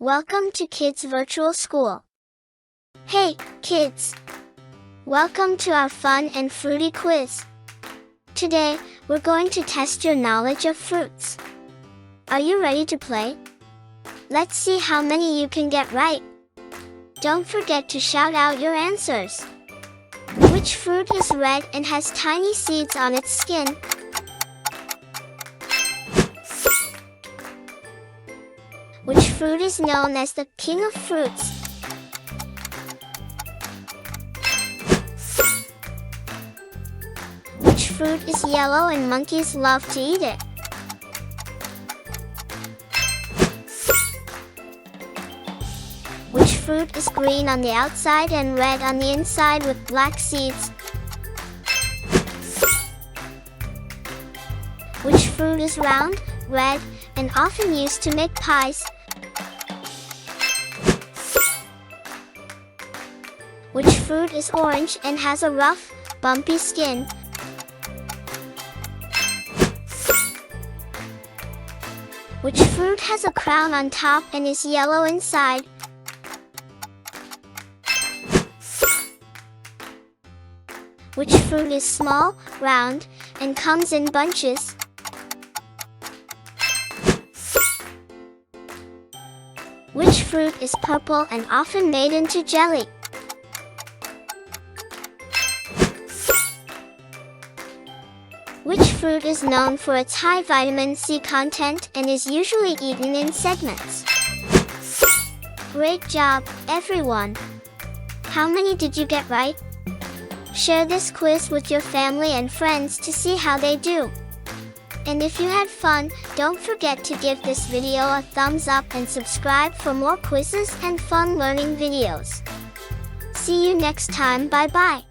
Welcome to Kids Virtual School. Hey, kids! Welcome to our fun and fruity quiz. Today, we're going to test your knowledge of fruits. Are you ready to play? Let's see how many you can get right. Don't forget to shout out your answers. Which fruit is red and has tiny seeds on its skin? Which fruit is known as the king of fruits? Which fruit is yellow and monkeys love to eat it? Which fruit is green on the outside and red on the inside with black seeds? Which fruit is round, red, and often used to make pies? Which fruit is orange and has a rough, bumpy skin? Which fruit has a crown on top and is yellow inside? Which fruit is small, round, and comes in bunches? Which fruit is purple and often made into jelly? Which fruit is known for its high vitamin C content and is usually eaten in segments? Great job, everyone! How many did you get right? Share this quiz with your family and friends to see how they do. And if you had fun, don't forget to give this video a thumbs up and subscribe for more quizzes and fun learning videos. See you next time, bye-bye.